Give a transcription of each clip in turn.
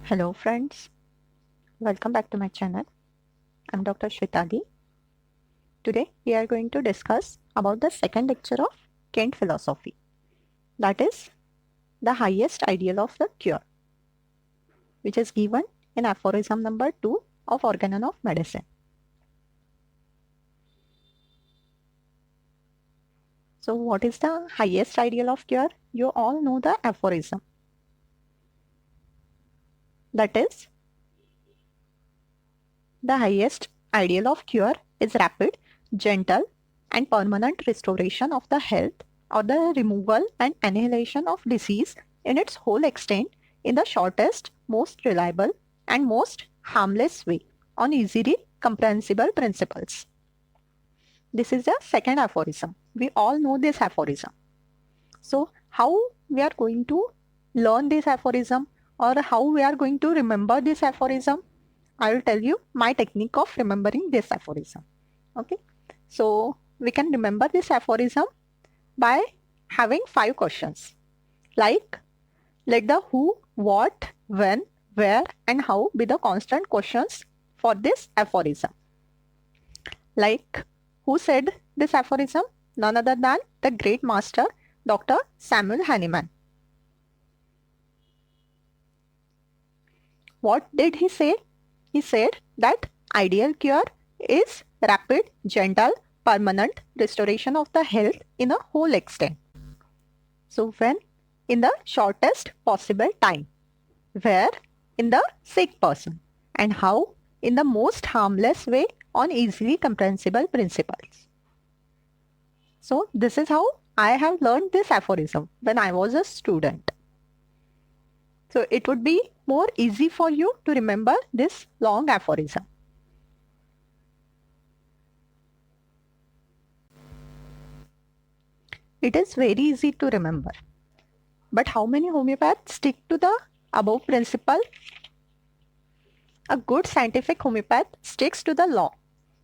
Hello friends, welcome back to my channel. I'm Dr. Shwetadi. Today we are going to discuss about the second lecture of Kant philosophy, that is the highest ideal of the cure, which is given in aphorism number 2 of Organon of Medicine. So what is the highest ideal of cure? You all know the aphorism. That is, the highest ideal of cure is rapid, gentle and permanent restoration of the health or the removal and annihilation of disease in its whole extent in the shortest, most reliable and most harmless way on easily comprehensible principles. This is the second aphorism. We all know this aphorism. So how we are going to learn this aphorism or how we are going to remember this aphorism? I will tell you my technique of remembering this aphorism. Okay. So we can remember this aphorism by having 5 questions like, let the who, what, when, where and how be the constant questions for this aphorism. Like, who said this aphorism? None other than the great master Dr. Samuel Hahnemann. What did he say? He said that ideal cure is rapid, gentle, permanent restoration of the health in a whole extent. So when? In the shortest possible time. Where? In the sick person. And how? In the most harmless way on easily comprehensible principles. So this is how I have learned this aphorism when I was a student. So it would be more easy for you to remember this long aphorism. It is very easy to remember. But how many homeopaths stick to the above principle? A good scientific homeopath sticks to the law,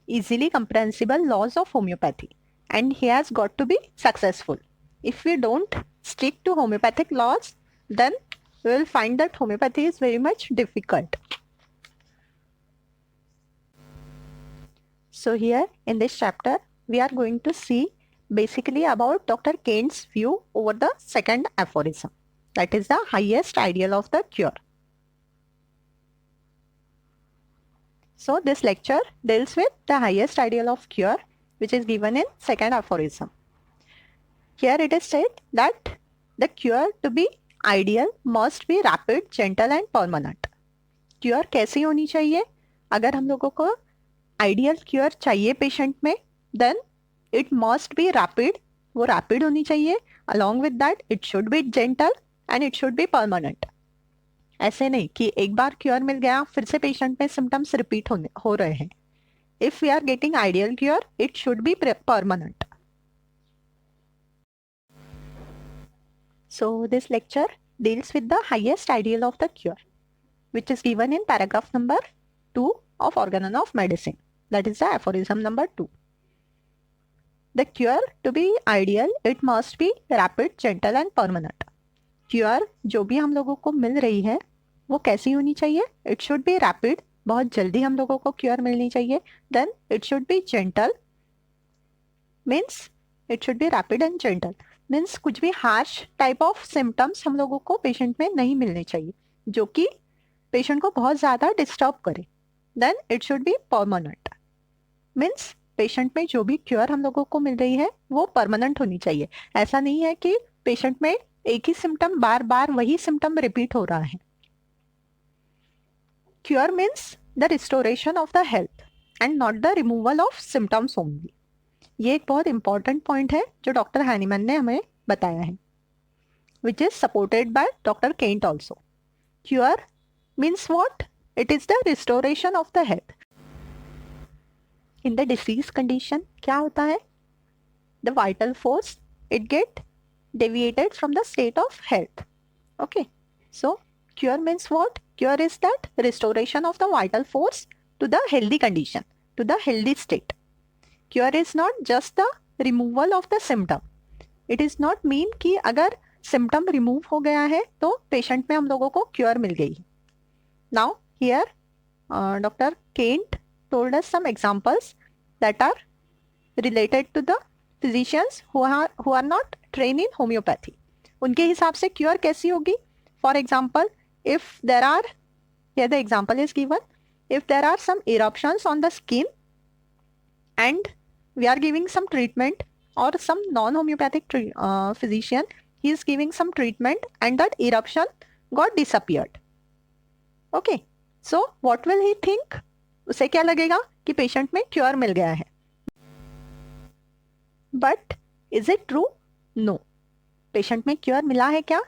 easily comprehensible laws of homeopathy, and he has got to be successful. If we don't stick to homeopathic laws, then we will find that homeopathy is very much difficult. So here in this chapter, we are going to see basically about Dr. Kant's view over the second aphorism, that is the highest ideal of the cure. So this lecture deals with the highest ideal of cure, which is given in second aphorism. Here it is said that the cure to be ideal must be rapid, gentle and permanent. Cure कैसी होनी चाहिए? अगर हम लोगों को ideal cure चाहिए patient में, then it must be rapid, वो रैपिड होनी चाहिए. Along with that it should be gentle and it should be permanent. ऐसे नहीं कि एक बार क्योर मिल गया फिर से पेशेंट में सिम्टम्स रिपीट हो रहे हैं. If we are getting ideal cure, it should be permanent. So this lecture deals with the highest ideal of the cure, which is given in paragraph number 2 of Organon of Medicine. That is the aphorism number 2. The cure to be ideal, it must be rapid, gentle and permanent. Cure जो भी हम लोगों को मिल रही है वो कैसी होनी चाहिए? It should be rapid, बहुत जल्दी हम लोगों को cure मिलनी चाहिए. Then it should be gentle, means it should be rapid and gentle. Means कुछ भी हार्श टाइप ऑफ सिम्टम्स हम लोगों को पेशेंट में नहीं मिलने चाहिए जो कि पेशेंट को बहुत ज़्यादा डिस्टर्ब करे. Then it should be permanent, means patient में जो भी क्योर हम लोगों को मिल रही है वो परमानेंट होनी चाहिए. ऐसा नहीं है कि पेशेंट में एक ही सिम्टम बार बार वही सिम्टम रिपीट हो रहा है. Cure means the restoration of the health and not the removal of symptoms only. ये एक बहुत इंपॉर्टेंट पॉइंट है जो डॉक्टर हैनीमैन ने हमें बताया है, which is supported by doctor Kent also. Cure means what? It is the restoration of the health. In the disease condition क्या होता है? The vital force it get deviated from the state of health. Okay, so cure means what? Cure is that restoration of the vital force to the healthy condition, to the healthy state. Cure is not just the removal of the symptom. It is not mean कि अगर symptom remove हो गया है तो patient में हम लोगों को क्योर मिल गई. Now here Dr. Kent told us some examples that are related to the physicians who are not trained in homeopathy. उनके हिसाब से क्योर कैसी होगी? For example, if there are, here the example is given, if there are some eruptions on the skin and we are giving some treatment, or some non-homeopathic physician, he is giving some treatment and that eruption got disappeared. Okay, so what will he think? उसे क्या लगेगा कि patient में cure मिल गया है. But is it true? No. Patient में cure मिला है क्या?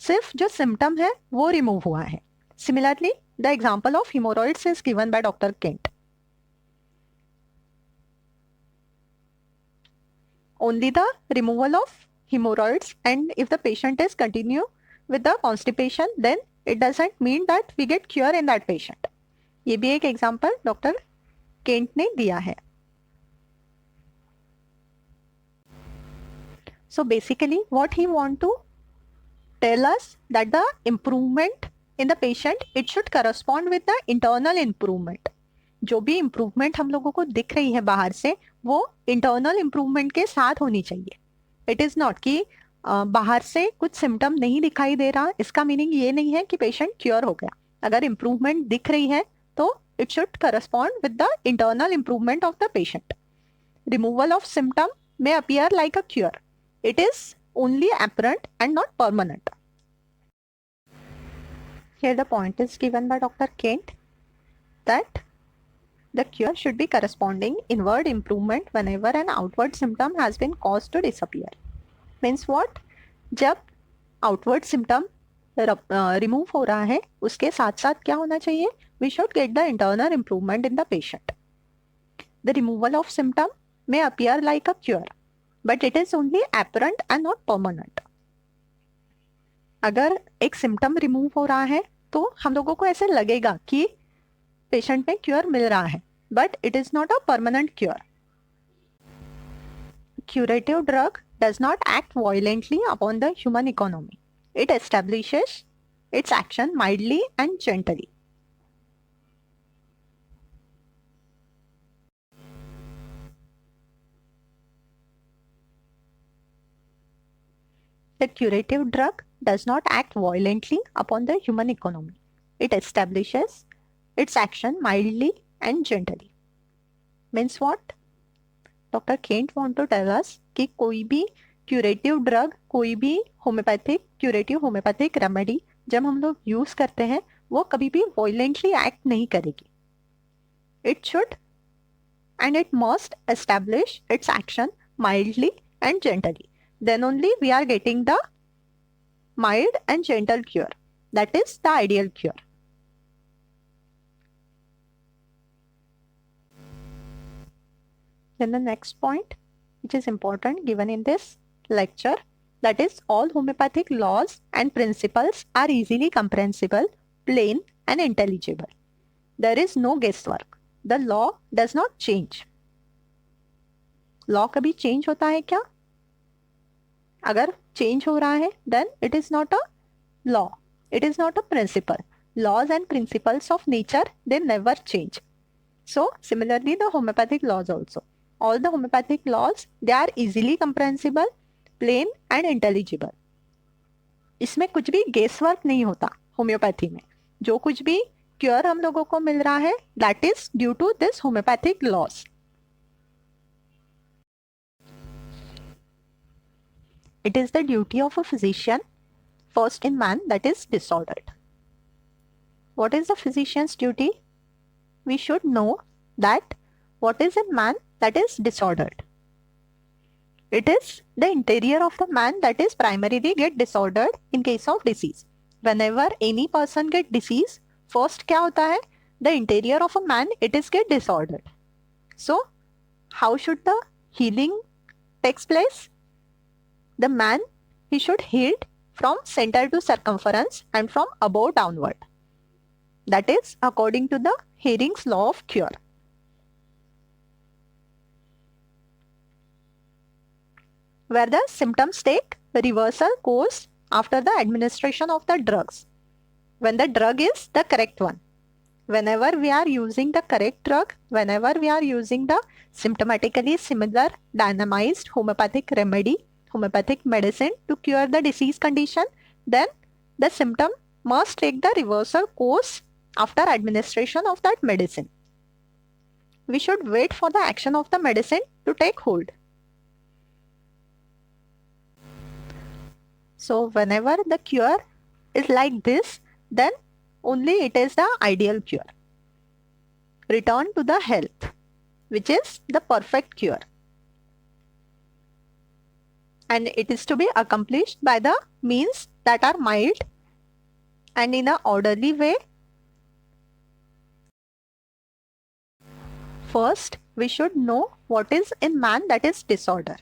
सिर्फ जो सिम्टम है वो रिमूव हुआ है. Similarly the example of haemorrhoids is given by doctor Kent. Only the removal of hemorrhoids, and if the patient is continue with the constipation, then it doesn't mean that we get cure in that patient. ये भी एक example doctor Kent ने दिया है. So basically what he want to tell us that the improvement in the patient, it should correspond with the internal improvement. जो भी improvement हम लोगों को दिख रही है बाहर से, वो इंटरनल इम्प्रूवमेंट के साथ होनी चाहिए. इट इज़ नॉट कि बाहर से कुछ सिम्टम नहीं दिखाई दे रहा, इसका मीनिंग ये नहीं है कि पेशेंट क्योर हो गया. अगर इम्प्रूवमेंट दिख रही है तो it should correspond with the internal improvement of the patient. Removal of symptom may appear like a cure. It is only apparent and not permanent. Here the point is given by Dr. Kent that the cure should be corresponding inward improvement whenever an outward symptom has been caused to disappear. Means what? जब outward symptom remove हो रहा है, उसके साथ साथ क्या होना चाहिए? We should get the internal improvement in the patient. The removal of symptom may appear like a cure, but it is only apparent and not permanent. अगर एक सिम्टम रिमूव हो रहा है तो हम लोगों को ऐसे लगेगा कि पेशेंट में क्योर मिल रहा है, but it is not a permanent cure. Curative drug does not act violently upon the human economy. It establishes its action mildly and gently. The curative drug does not act violently upon the human economy. It establishes its action mildly and gently. Means what? Dr. Kent want to tell us कि कोई भी curative drug, कोई भी homeopathic curative homeopathic remedy जब हम लोग use करते हैं वो कभी भी वायलेंटली एक्ट नहीं करेगी. It should and it must establish its action mildly and gently. Then only we are getting the mild and gentle cure. That is the ideal cure. Then the next point, which is important given in this lecture, that is all homeopathic laws and principles are easily comprehensible, plain and intelligible. There is no guesswork. The law does not change. Law कभी change होता है क्या? अगर change हो रहा है, then it is not a law. It is not a principle. Laws and principles of nature, they never change. So similarly the homeopathic laws also. All the homeopathic laws, they are easily comprehensible, plain and intelligible. इसमें कुछ भी guesswork नहीं होता homeopathy में. जो कुछ भी cure हम लोगों को मिल रहा है, that is due to this homeopathic laws. It is the duty of a physician, first in man that is disordered. What is the physician's duty? We should know that what is in man that is disordered. It is the interior of the man that is primarily get disordered in case of disease. Whenever any person get disease, first क्या होता है? The interior of a man, it is get disordered. So how should the healing takes place? The man, he should heal from center to circumference and from above downward. That is according to the Hering's law of cure. Where the symptoms take reversal course after the administration of the drugs, when the drug is the correct one. whenever we are using the correct drug, whenever we are using the symptomatically similar dynamized homeopathic remedy, homeopathic medicine to cure the disease condition, then the symptom must take the reversal course after administration of that medicine. We should wait for the action of the medicine to take hold. So whenever the cure is like this, then only it is the ideal cure. Return to the health, which is the perfect cure. And it is to be accomplished by the means that are mild and in an orderly way. First, we should know what is in man that is disorder.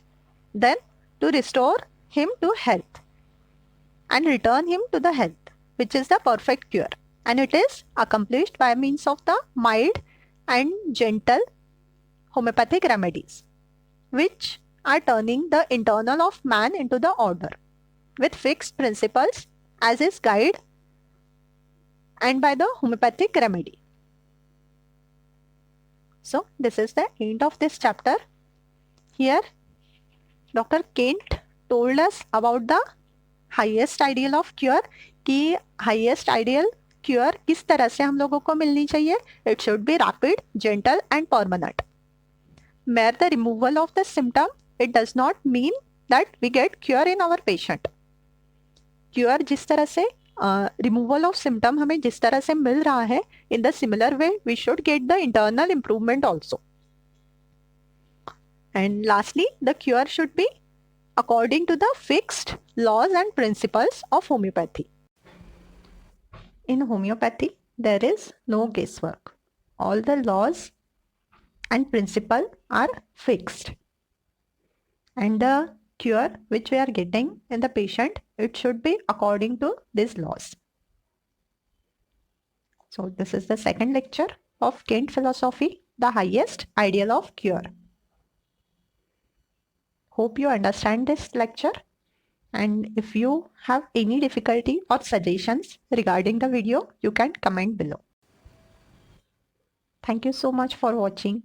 Then, to restore him to health and return him to the health, which is the perfect cure. And it is accomplished by means of the mild and gentle homeopathic remedies, which are turning the internal of man into the order, with fixed principles as his guide and by the homeopathic remedy. So, this is the end of this chapter. Here, Dr. Kent told us about the highest ideal of cure, कि highest ideal cure किस तरह से हम लोगों को मिलनी चाहिए. It should be rapid, gentle and permanent. Mere the removal of the symptom, it does not mean that we get cure in our patient. Cure जिस तरह से removal of symptom हमें जिस तरह से मिल रहा है, in the similar way we should get the internal improvement also. And lastly, the cure should be according to the fixed laws and principles of homeopathy. In homeopathy, there is no guesswork. All the laws and principles are fixed. And the cure which we are getting in the patient, it should be according to these laws. So this is the second lecture of Kent philosophy, the highest ideal of cure. Hope you understand this lecture, and if you have any difficulty or suggestions regarding the video, you can comment below. Thank you so much for watching.